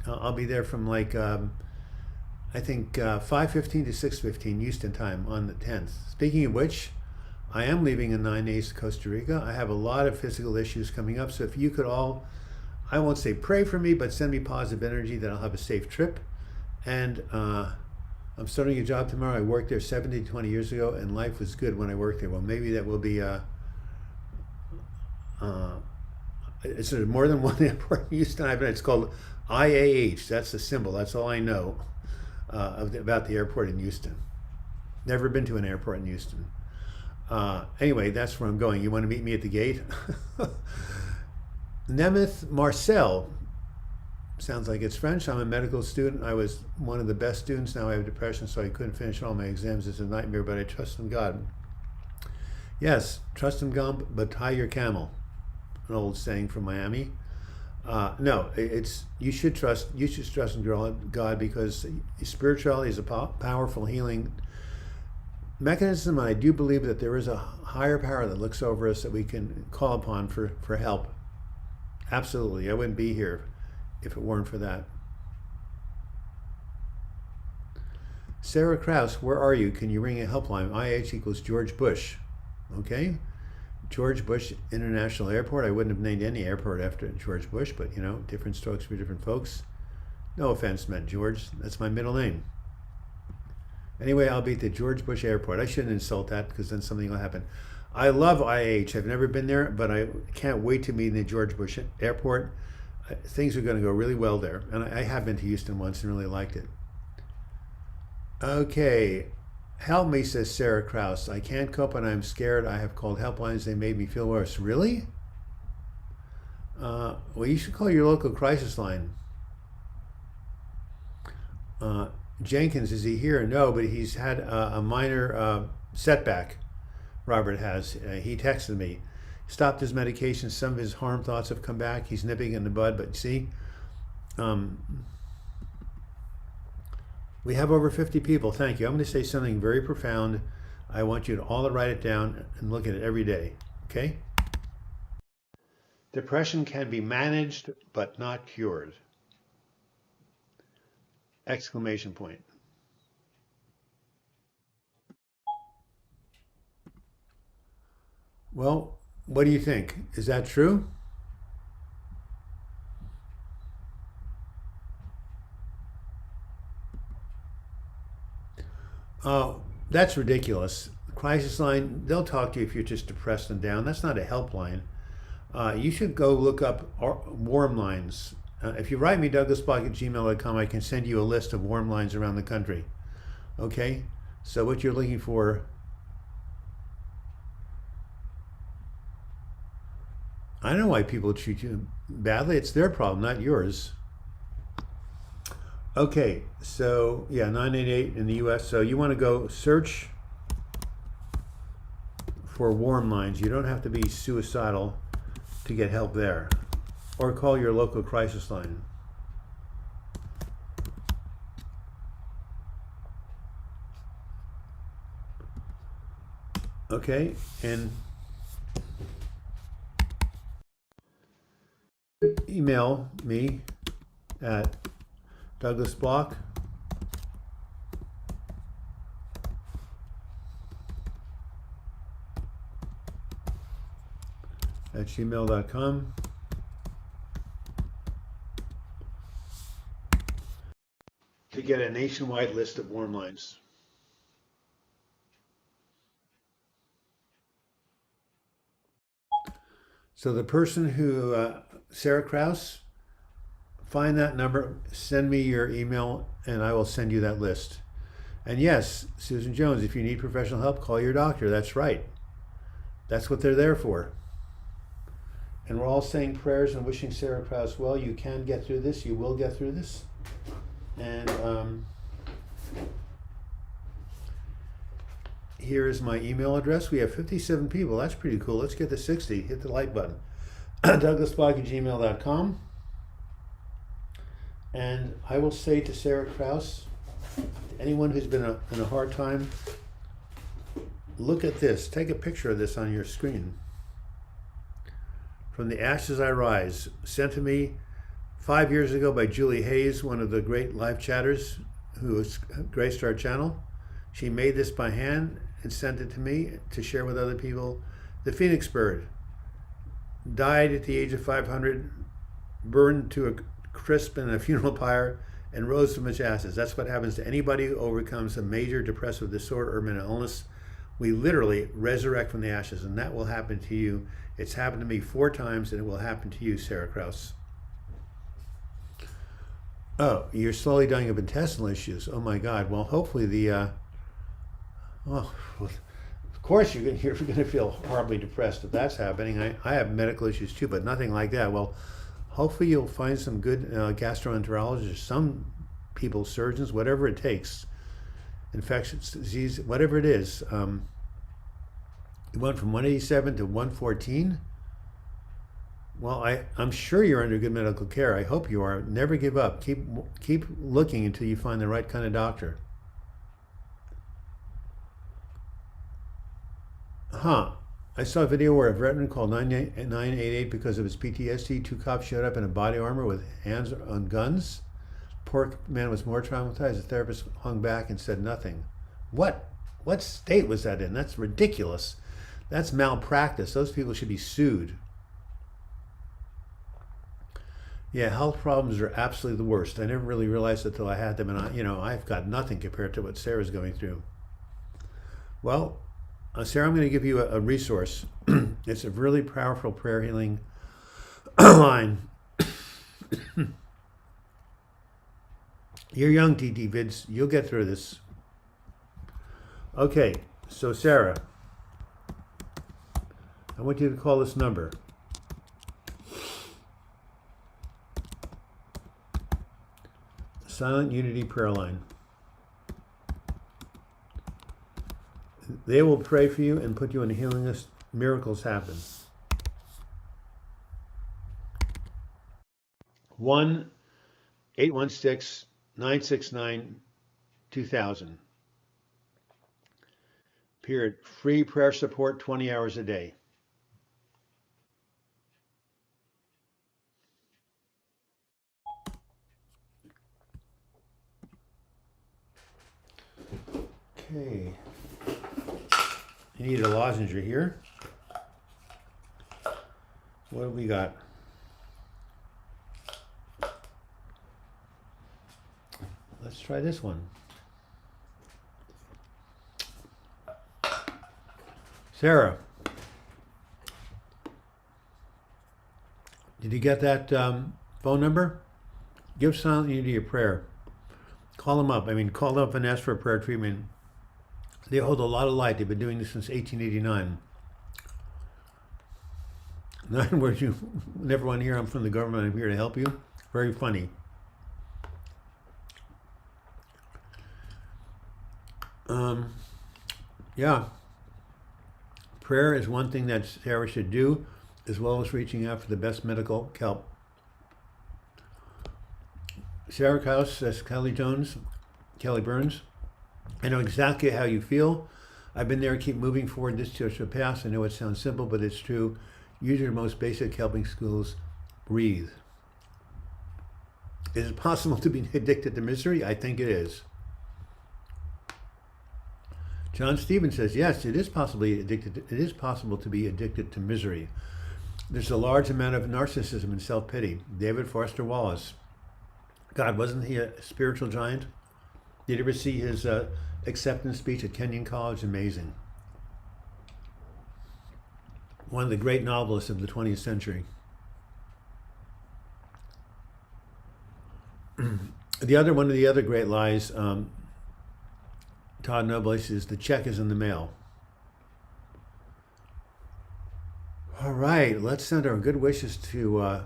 I'll be there from I think 5:15 to 6:15 Houston time on the 10th. Speaking of which, I am leaving in 9 days to Costa Rica. I have a lot of physical issues coming up, so if you could all, I won't say pray for me, but send me positive energy that I'll have a safe trip. And I'm starting a job tomorrow. I worked there 17 to 20 years ago, and life was good when I worked there. Well, maybe that will be it's more than one airport in Houston. It's called IAH. That's the symbol. That's all I know about the airport in Houston. Never been to an airport in Houston. Anyway, that's where I'm going. You want to meet me at the gate? Nemeth Marcel. Sounds like it's French. I'm a medical student. I was one of the best students. Now I have depression, so I couldn't finish all my exams. It's a nightmare, but I trust in God. Yes, trust in God, but tie your camel. An old saying from Miami. No, you should trust in God because spirituality is a powerful healing mechanism. I do believe that there is a higher power that looks over us that we can call upon for help. Absolutely. I wouldn't be here if it weren't for that. Sarah Krause, where are you? Can you ring a helpline? IH equals George Bush. Okay. George Bush International Airport. I wouldn't have named any airport after George Bush, but different strokes for different folks. No offense meant, George. That's my middle name. Anyway, I'll be at the George Bush Airport. I shouldn't insult that because then something will happen. I love IH. I've never been there, but I can't wait to be in the George Bush Airport. Things are going to go really well there. And I have been to Houston once and really liked it. Okay. Help me, says Sarah Krause. I can't cope and I'm scared. I have called helplines. They made me feel worse. Really? Well, you should call your local crisis line. Jenkins, is he here? No, but he's had a minor setback. Robert has. He texted me. Stopped his medication. Some of his harm thoughts have come back. He's nipping in the bud, but see, we have over 50 people. Thank you. I'm going to say something very profound. I want you to all write it down and look at it every day. Okay? Depression can be managed, but not cured. Exclamation point. Well, what do you think? Is that true? That's ridiculous. Crisis line, they'll talk to you if you're just depressed and down. That's not a helpline. You should go look up warm lines. If you write me douglasbloch@gmail.com, I can send you a list of warm lines around the country. Okay? So what you're looking for, I know why people treat you badly. It's their problem, not yours. Okay, so yeah, 988 in the US. So you want to go search for warm lines. You don't have to be suicidal to get help there. Or call your local crisis line. Okay, and email me at douglasbloch at gmail.com. to get a nationwide list of warm lines. So the person who, Sarah Krause, find that number, send me your email, and I will send you that list. And yes, Susan Jones, if you need professional help, call your doctor. That's right. That's what they're there for. And we're all saying prayers and wishing Sarah Krause well. You can get through this. You will get through this. And here is my email address. We have 57 people. That's pretty cool. Let's get to 60. Hit the like button. douglasbloch@gmail.com. And I will say to Sarah Krause, anyone who's been in a hard time, look at this. Take a picture of this on your screen. From the Ashes I Rise, sent to me 5 years ago by Julie Hayes, one of the great live chatters who has graced our channel. She made this by hand and sent it to me to share with other people. The Phoenix bird died at the age of 500, burned to a crisp in a funeral pyre, and rose from its ashes. That's what happens to anybody who overcomes a major depressive disorder or mental illness. We literally resurrect from the ashes, and that will happen to you. It's happened to me 4 times, and it will happen to you, Sarah Krause. Oh, you're slowly dying of intestinal issues. Oh my God. Well, hopefully of course you're going to feel horribly depressed if that's happening. I have medical issues too, but nothing like that. Well, hopefully you'll find some good gastroenterologists, some people, surgeons, whatever it takes. Infectious disease, whatever it is. You went from 187 to 114. Well, I'm sure you're under good medical care. I hope you are. Never give up. Keep looking until you find the right kind of doctor. I saw a video where a veteran called 988 because of his PTSD. 2 cops showed up in a body armor with hands on guns. Poor man was more traumatized. The therapist hung back and said nothing. What state was that in? That's ridiculous. That's malpractice. Those people should be sued. Yeah, health problems are absolutely the worst. I never really realized it until I had them, and I've got nothing compared to what Sarah's going through. Well, Sarah, I'm going to give you a resource. It's a really powerful prayer healing line. You're young, TT Vids. You'll get through this. Okay, so Sarah, I want you to call this number. Silent Unity Prayer Line. They will pray for you and put you on a healing list. Miracles happen. 1-816-969-2000. Period. Free prayer support 20 hours a day. Okay. You need a lozenge here. What have we got? Let's try this one. Sarah, Did you get that phone number? Give Silent Unity a prayer. Call them up. I mean, call them up and ask for a prayer treatment. They hold a lot of light. They've been doing this since 1889. In other words, you never want to hear I'm from the government, I'm here to help you. Very funny. Yeah. Prayer is one thing that Sarah should do, as well as reaching out for the best medical help. Sarah Krause says, Kelly Burns, I know exactly how you feel. I've been there. Keep moving forward. This too shall pass. I know it sounds simple, but it's true. Use your most basic helping skills. Breathe. Is it possible to be addicted to misery? I think it is. John Stevens says, yes, it is possible to be addicted to misery. There's a large amount of narcissism and self-pity. David Foster Wallace. God, wasn't he a spiritual giant? Did you ever see his acceptance speech at Kenyon College? Amazing. One of the great novelists of the 20th century. One of the other great lies, Todd Nobles, is the check is in the mail. All right, let's send our good wishes to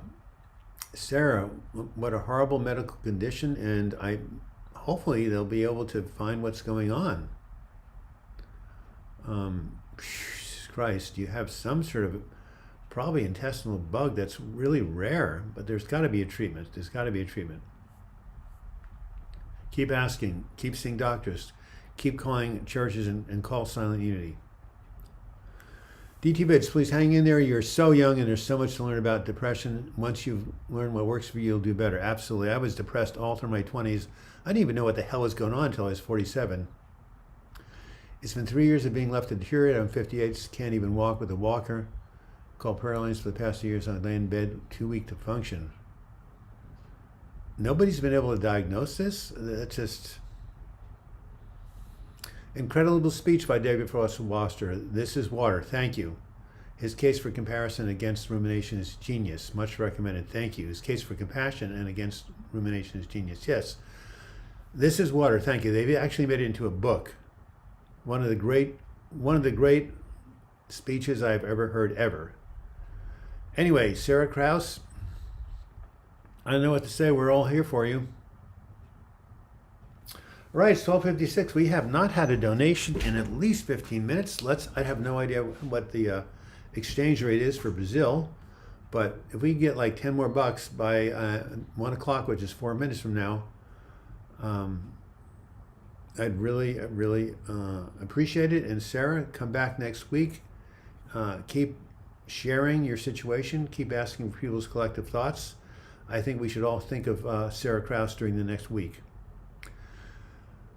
Sarah. What a horrible medical condition, and hopefully they'll be able to find what's going on. Jesus Christ, you have some sort of probably intestinal bug that's really rare, but there's got to be a treatment. There's got to be a treatment. Keep asking, keep seeing doctors, keep calling churches and call Silent Unity. DT Bits, please hang in there. You're so young and there's so much to learn about depression. Once you've learned what works for you, you'll do better. Absolutely. I was depressed all through my 20s. I didn't even know what the hell was going on until I was 47. It's been 3 years of being left to deteriorate. I'm 58, can't even walk with a walker. Called prayer lines for the past 2 years. I lay in bed, too weak to function. Nobody's been able to diagnose this. That's just... Incredible speech by David Foster Wallace. This is water. Thank you. His case for comparison against rumination is genius. Much recommended. Thank you. His case for compassion and against rumination is genius. Yes. This is water. Thank you. They've actually made it into a book. One of the great speeches I've ever heard ever. Anyway, Sarah Krause, I don't know what to say. We're all here for you. All right, it's 12:56. We have not had a donation in at least 15 minutes. I have no idea what the exchange rate is for Brazil, but if we get like 10 more bucks by 1 o'clock, which is 4 minutes from now, I'd really appreciate it. And Sarah, come back next week. Keep sharing your situation. Keep asking for people's collective thoughts. I think we should all think of Sarah Krause during the next week.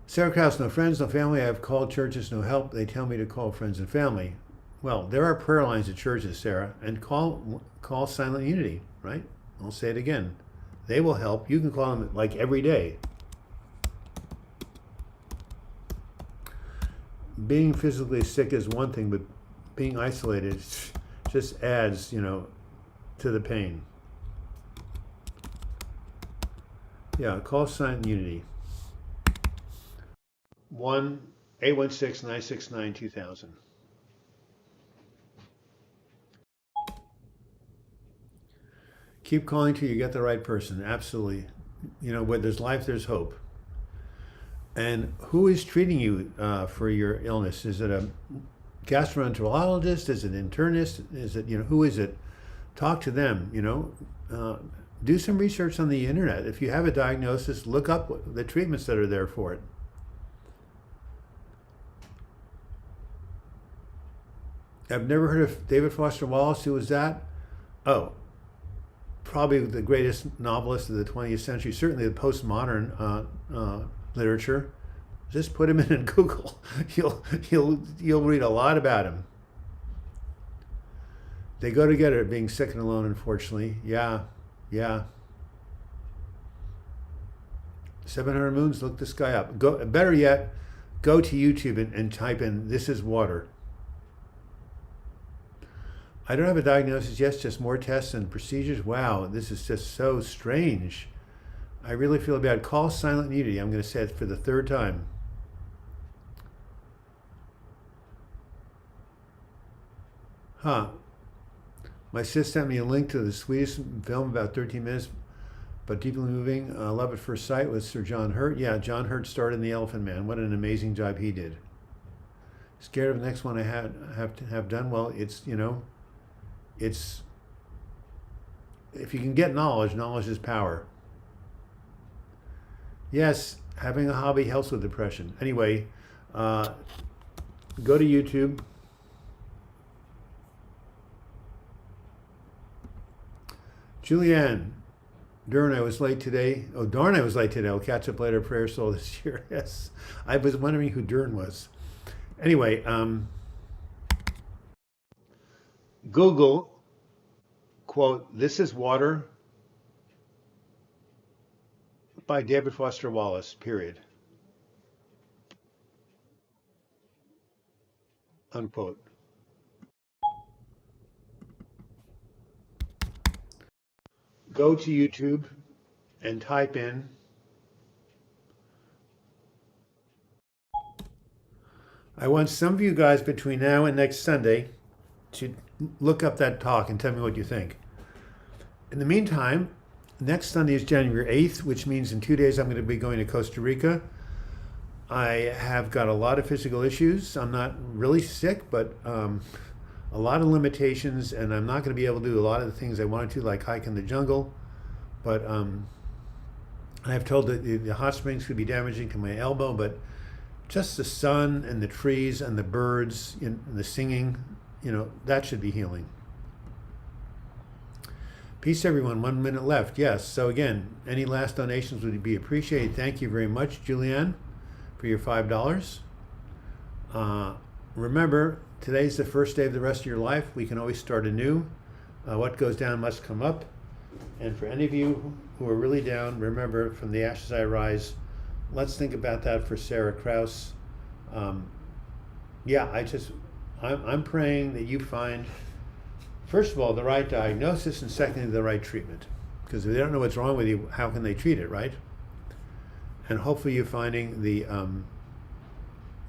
Sarah Krause, no friends, no family. I have called churches, no help. They tell me to call friends and family. Well, there are prayer lines at churches, Sarah, and call Silent Unity, right? I'll say it again. They will help. You can call them like every day. Being physically sick is one thing, but being isolated just adds, to the pain. Yeah, call Silent Unity. 1-816-969-2000. Keep calling till you get the right person. Absolutely. Where there's life, there's hope. And who is treating you for your illness? Is it a gastroenterologist? Is it an internist? Is it, who is it? Talk to them, do some research on the internet. If you have a diagnosis, look up the treatments that are there for it. I've never heard of David Foster Wallace. Who was that? Oh, probably the greatest novelist of the 20th century, certainly the postmodern literature. Just put him in Google. You'll read a lot about him. They go together, being sick and alone, unfortunately. Yeah. 700 Moons, look this guy up. Better yet, go to YouTube and type in "This is Water." I don't have a diagnosis yet, just more tests and procedures. Wow, this is just so strange. I really feel bad. Call Silent Unity. I'm going to say it for the third time. Huh. My sis sent me a link to the sweetest film, about 13 minutes, but deeply moving. Love at First Sight with Sir John Hurt. Yeah, John Hurt starred in The Elephant Man. What an amazing job he did. Scared of the next one I have to have done. Well, it's, you know, it's, if you can get knowledge, knowledge is power. Yes, having a hobby helps with depression. Anyway, go to YouTube. Julianne, darn, I was late today. Oh, darn, I was late today. I'll catch up later. Prayer soul this year. Yes, I was wondering who Dern was. Anyway, Google, quote, "This is water" by David Foster Wallace, period, unquote. Go to YouTube and type in I want some of you guys between now and next Sunday to look up that talk and tell me what you think. In the meantime, next Sunday is January 8th, which means in 2 days I'm going to be going to Costa Rica. I have got a lot of physical issues. I'm not really sick, but a lot of limitations, and I'm not going to be able to do a lot of the things I wanted to, like hike in the jungle. But I've told that the hot springs could be damaging to my elbow, but just the sun and the trees and the birds and the singing, you know, that should be healing. Peace, everyone. 1 minute left. Yes. So again, any last donations would be appreciated. Thank you very much, Julianne, for your $5. Remember, today's the first day of the rest of your life. We can always start anew. What goes down must come up. And for any of you who are really down, remember, from the ashes I rise. Let's think about that for Sarah Krause. Yeah, I'm praying that you find, first of all, the right diagnosis, and secondly, the right treatment. Because if they don't know what's wrong with you, how can they treat it, right? And hopefully you're finding the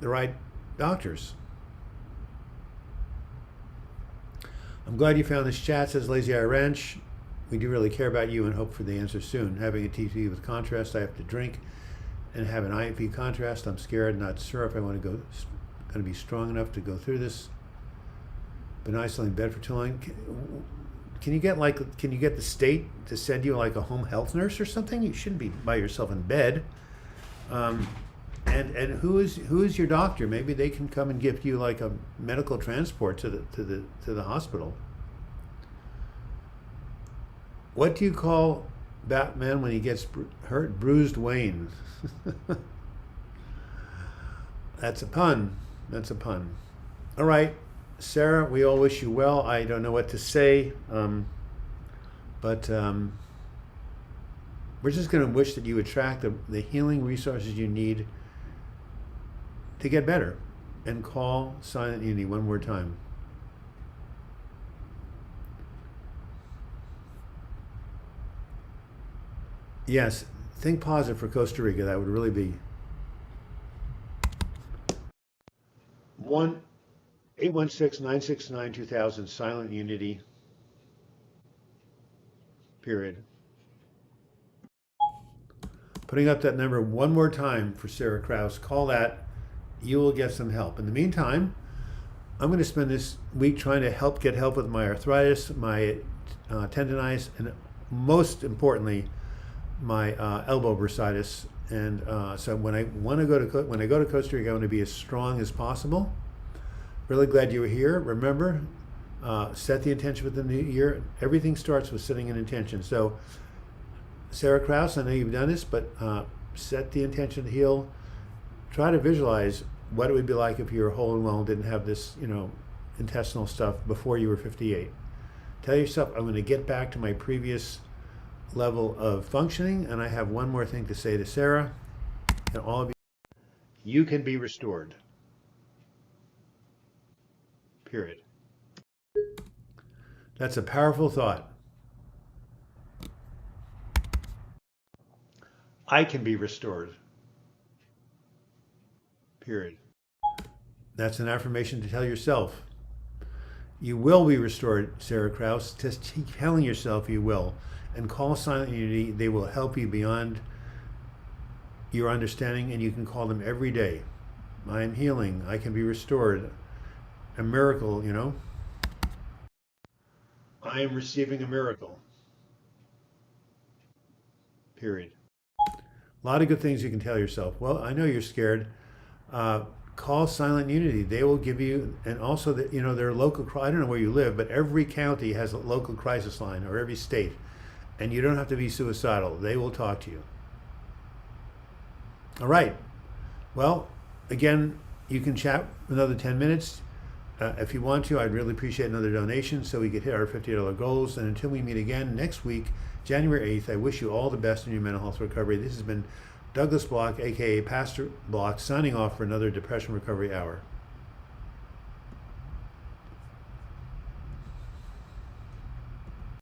right doctors. I'm glad you found this chat, says Lazy Eye Ranch. We do really care about you and hope for the answer soon. Having a TT with contrast, I have to drink and have an IMP contrast. I'm scared, not sure if I want to be strong enough to go through this. Been isolating in bed for too long. Can you get the state to send you like a home health nurse or something? You shouldn't be by yourself in bed. And who is your doctor? Maybe they can come and give you like a medical transport to the hospital. What do you call Batman when he gets hurt? Bruised Wayne. That's a pun. That's a pun. All right, Sarah, we all wish you well. I don't know what to say, but we're just going to wish that you attract the healing resources you need to get better. And call Silent Unity one more time. Yes, think positive for Costa Rica. That would really be 1-816-969-2000, Silent Unity, period. Putting up that number one more time for Sarah Krause. Call that. You will get some help. In the meantime, I'm going to spend this week trying to get help with my arthritis, my tendonitis, and most importantly, my elbow bursitis. And so when I go to Costa Rica, I want to be as strong as possible. Really glad you were here. Remember, set the intention with the new year. Everything starts with setting an intention. So, Sarah Krause, I know you've done this, but set the intention to heal. Try to visualize what it would be like if you were whole and well and didn't have this, intestinal stuff before you were 58. Tell yourself, I'm going to get back to my previous level of functioning. And I have one more thing to say to Sarah and all of you. You can be restored. Period. That's a powerful thought. I can be restored. Period. That's an affirmation to tell yourself. You will be restored, Sarah Krause. Just keep telling yourself you will. And call Silent Unity. They will help you beyond your understanding, and you can call them every day. I am healing. I can be restored. A miracle, you know. I am receiving a miracle. Period. A lot of good things you can tell yourself. Well, I know you're scared. Call Silent Unity. They will give you, and also that, you know, their local, I don't know where you live, but every county has a local crisis line, or every state, and you don't have to be suicidal. They will talk to you. All right. Well, again, you can chat another 10 minutes. If you want to, I'd really appreciate another donation so we could hit our $50 goals. And until we meet again next week, January 8th, I wish you all the best in your mental health recovery. This has been Douglas Bloch, aka Pastor Bloch, signing off for another Depression Recovery Hour.